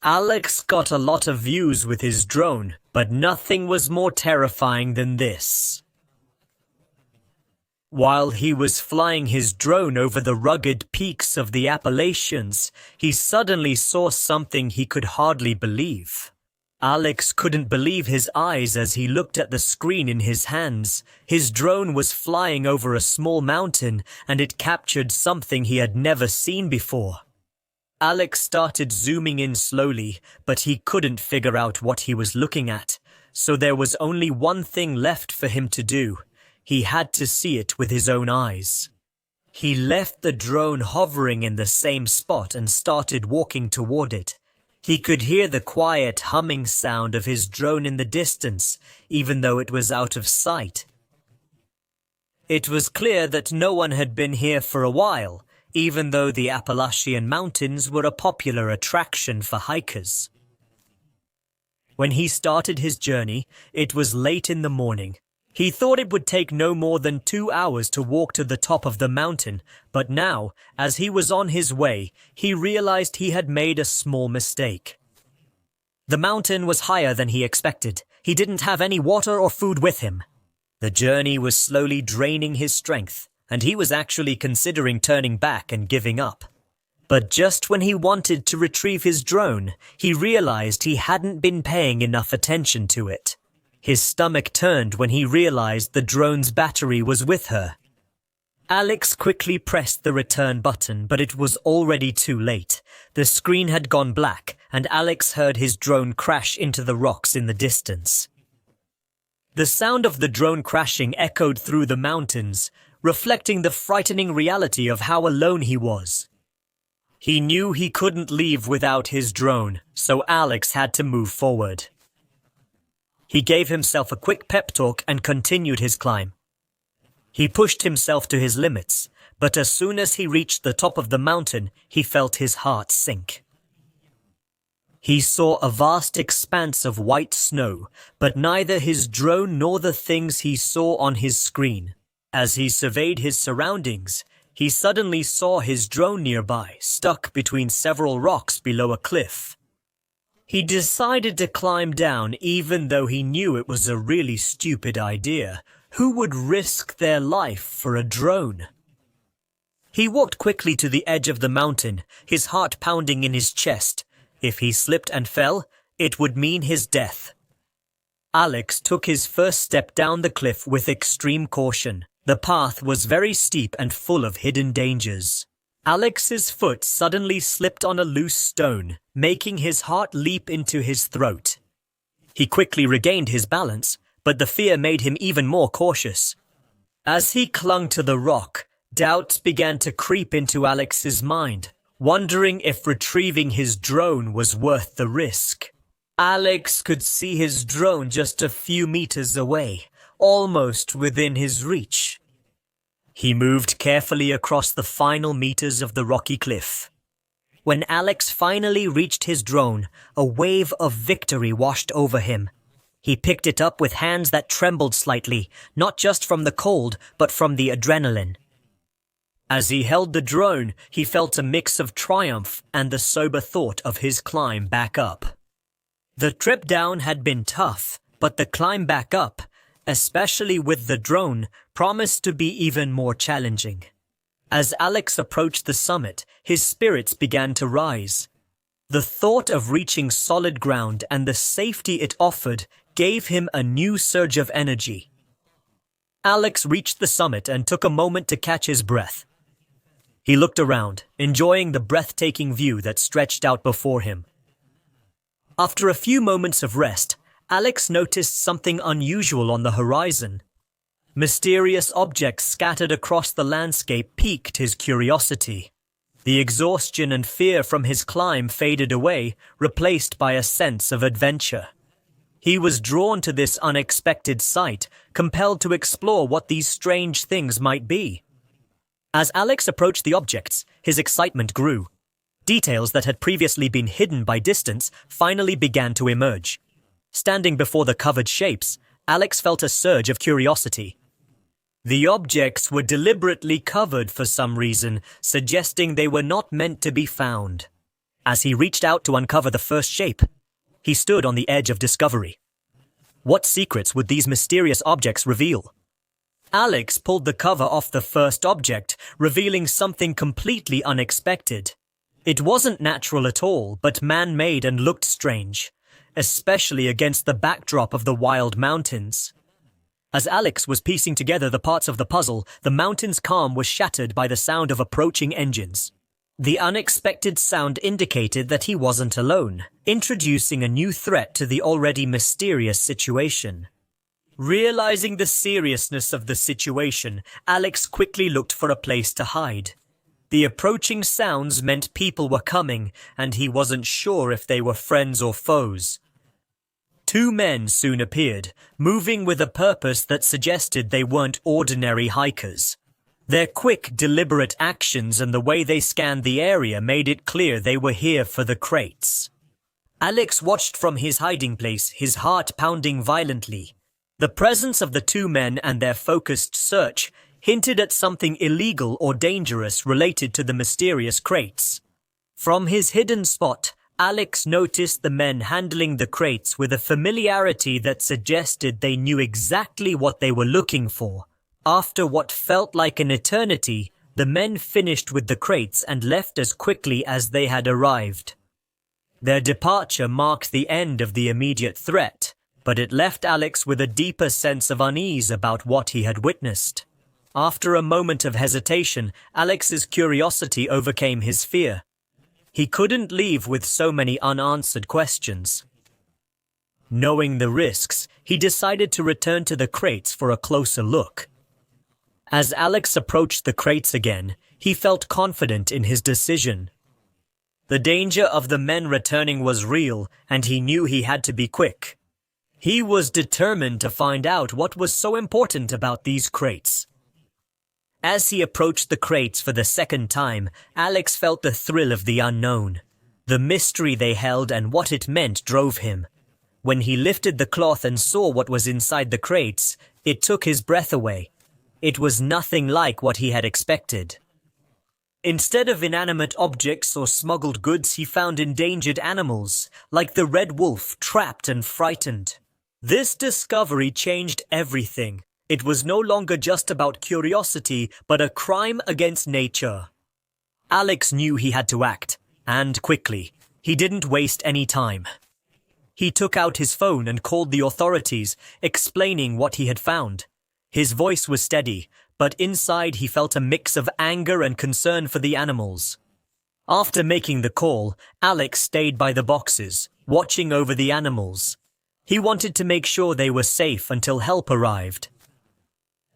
Alex got a lot of views with his drone, but nothing was more terrifying than this. While he was flying his drone over the rugged peaks of the Appalachians, he suddenly saw something he could hardly believe. Alex couldn't believe his eyes as he looked at the screen in his hands. His drone was flying over a small mountain, and it captured something he had never seen before. Alex started zooming in slowly, but he couldn't figure out what he was looking at, so there was only one thing left for him to do. He had to see it with his own eyes. He left the drone hovering in the same spot and started walking toward it. He could hear the quiet humming sound of his drone in the distance, even though it was out of sight. It was clear that no one had been here for a while, even though the Appalachian Mountains were a popular attraction for hikers. When he started his journey, it was late in the morning. He thought it would take no more than 2 hours to walk to the top of the mountain, but now, as he was on his way, he realized he had made a small mistake. The mountain was higher than he expected. He didn't have any water or food with him. The journey was slowly draining his strength, and he was actually considering turning back and giving up. But just when he wanted to retrieve his drone, he realized he hadn't been paying enough attention to it. His stomach turned when he realized the drone's battery was with her. Alex quickly pressed the return button, but it was already too late. The screen had gone black, and Alex heard his drone crash into the rocks in the distance. The sound of the drone crashing echoed through the mountains, reflecting the frightening reality of how alone he was. He knew he couldn't leave without his drone, so Alex had to move forward. He gave himself a quick pep talk and continued his climb. He pushed himself to his limits, but as soon as he reached the top of the mountain, he felt his heart sink. He saw a vast expanse of white snow, but neither his drone nor the things he saw on his screen. As he surveyed his surroundings, he suddenly saw his drone nearby, stuck between several rocks below a cliff. He decided to climb down even though he knew it was a really stupid idea. Who would risk their life for a drone? He walked quickly to the edge of the mountain, his heart pounding in his chest. If he slipped and fell, it would mean his death. Alex took his first step down the cliff with extreme caution. The path was very steep and full of hidden dangers. Alex's foot suddenly slipped on a loose stone, making his heart leap into his throat. He quickly regained his balance, but the fear made him even more cautious. As he clung to the rock, doubts began to creep into Alex's mind, wondering if retrieving his drone was worth the risk. Alex could see his drone just a few meters away, almost within his reach. He moved carefully across the final meters of the rocky cliff. When Alex finally reached his drone, a wave of victory washed over him. He picked it up with hands that trembled slightly, not just from the cold, but from the adrenaline. As he held the drone, he felt a mix of triumph and the sober thought of his climb back up. The trip down had been tough, but the climb back up, especially with the drone, promised to be even more challenging. As Alex approached the summit, his spirits began to rise. The thought of reaching solid ground and the safety it offered gave him a new surge of energy. Alex reached the summit and took a moment to catch his breath. He looked around, enjoying the breathtaking view that stretched out before him. After a few moments of rest, Alex noticed something unusual on the horizon. Mysterious objects scattered across the landscape piqued his curiosity. The exhaustion and fear from his climb faded away, replaced by a sense of adventure. He was drawn to this unexpected sight, compelled to explore what these strange things might be. As Alex approached the objects, his excitement grew. Details that had previously been hidden by distance finally began to emerge. Standing before the covered shapes, Alex felt a surge of curiosity. The objects were deliberately covered for some reason, suggesting they were not meant to be found. As he reached out to uncover the first shape, he stood on the edge of discovery. What secrets would these mysterious objects reveal? Alex pulled the cover off the first object, revealing something completely unexpected. It wasn't natural at all, but man-made and looked strange, especially against the backdrop of the wild mountains. As Alex was piecing together the parts of the puzzle, the mountain's calm was shattered by the sound of approaching engines. The unexpected sound indicated that he wasn't alone, introducing a new threat to the already mysterious situation. Realizing the seriousness of the situation, Alex quickly looked for a place to hide. The approaching sounds meant people were coming, and he wasn't sure if they were friends or foes. Two men soon appeared, moving with a purpose that suggested they weren't ordinary hikers. Their quick, deliberate actions and the way they scanned the area made it clear they were here for the crates. Alex watched from his hiding place, his heart pounding violently. The presence of the two men and their focused search hinted at something illegal or dangerous related to the mysterious crates. From his hidden spot, Alex noticed the men handling the crates with a familiarity that suggested they knew exactly what they were looking for. After what felt like an eternity, the men finished with the crates and left as quickly as they had arrived. Their departure marked the end of the immediate threat, but it left Alex with a deeper sense of unease about what he had witnessed. After a moment of hesitation, Alex's curiosity overcame his fear. He couldn't leave with so many unanswered questions. Knowing the risks, he decided to return to the crates for a closer look. As Alex approached the crates again, he felt confident in his decision. The danger of the men returning was real, and he knew he had to be quick. He was determined to find out what was so important about these crates. As he approached the crates for the second time, Alex felt the thrill of the unknown. The mystery they held and what it meant drove him. When he lifted the cloth and saw what was inside the crates, it took his breath away. It was nothing like what he had expected. Instead of inanimate objects or smuggled goods, he found endangered animals, like the red wolf, trapped and frightened. This discovery changed everything. It was no longer just about curiosity, but a crime against nature. Alex knew he had to act, and quickly. He didn't waste any time. He took out his phone and called the authorities, explaining what he had found. His voice was steady, but inside he felt a mix of anger and concern for the animals. After making the call, Alex stayed by the boxes, watching over the animals. He wanted to make sure they were safe until help arrived.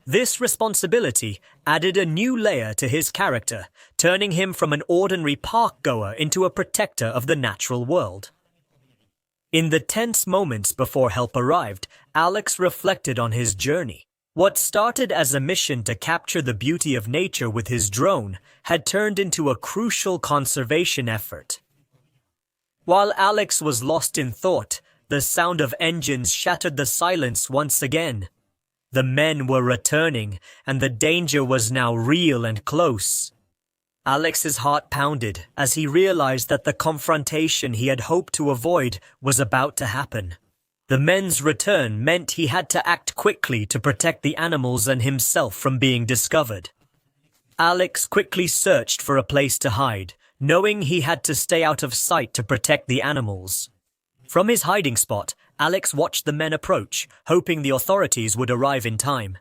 This responsibility added a new layer to his character, turning him from an ordinary park-goer into a protector of the natural world. In the tense moments before help arrived, Alex reflected on his journey. What started as a mission to capture the beauty of nature with his drone had turned into a crucial conservation effort. While Alex was lost in thought, the sound of engines shattered the silence once again. The men were returning, and the danger was now real and close. Alex's heart pounded as he realized that the confrontation he had hoped to avoid was about to happen. The men's return meant he had to act quickly to protect the animals and himself from being discovered. Alex quickly searched for a place to hide, knowing he had to stay out of sight to protect the animals. From his hiding spot, Alex watched the men approach, hoping the authorities would arrive in time.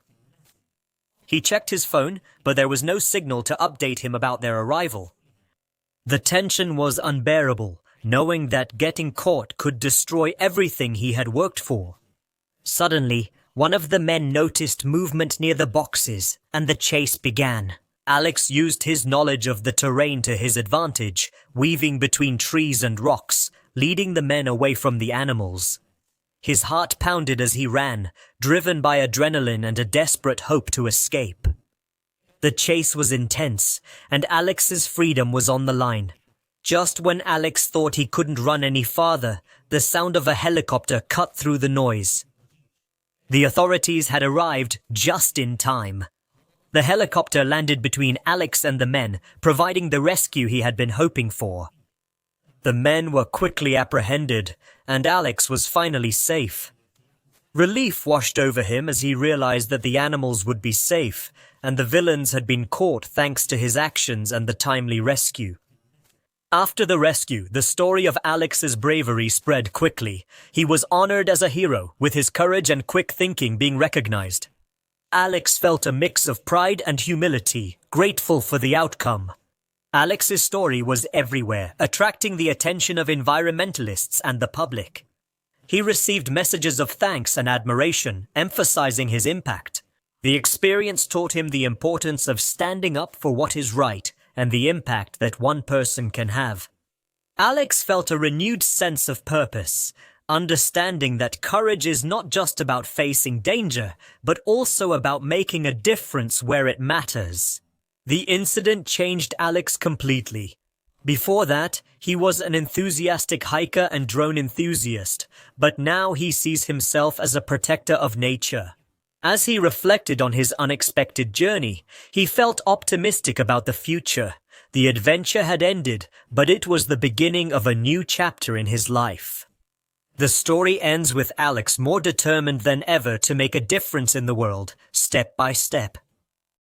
He checked his phone, but there was no signal to update him about their arrival. The tension was unbearable, knowing that getting caught could destroy everything he had worked for. Suddenly, one of the men noticed movement near the boxes, and the chase began. Alex used his knowledge of the terrain to his advantage, weaving between trees and rocks, leading the men away from the animals. His heart pounded as he ran, driven by adrenaline and a desperate hope to escape. The chase was intense, and Alex's freedom was on the line. Just when Alex thought he couldn't run any farther, the sound of a helicopter cut through the noise. The authorities had arrived just in time. The helicopter landed between Alex and the men, providing the rescue he had been hoping for. The men were quickly apprehended, and Alex was finally safe. Relief washed over him as he realized that the animals would be safe, and the villains had been caught thanks to his actions and the timely rescue. After the rescue, the story of Alex's bravery spread quickly. He was honored as a hero, with his courage and quick thinking being recognized. Alex felt a mix of pride and humility, grateful for the outcome. Alex's story was everywhere, attracting the attention of environmentalists and the public. He received messages of thanks and admiration, emphasizing his impact. The experience taught him the importance of standing up for what is right and the impact that one person can have. Alex felt a renewed sense of purpose, understanding that courage is not just about facing danger, but also about making a difference where it matters. The incident changed Alex completely. Before that, he was an enthusiastic hiker and drone enthusiast, but now he sees himself as a protector of nature. As he reflected on his unexpected journey, he felt optimistic about the future. The adventure had ended, but it was the beginning of a new chapter in his life. The story ends with Alex more determined than ever to make a difference in the world, step by step.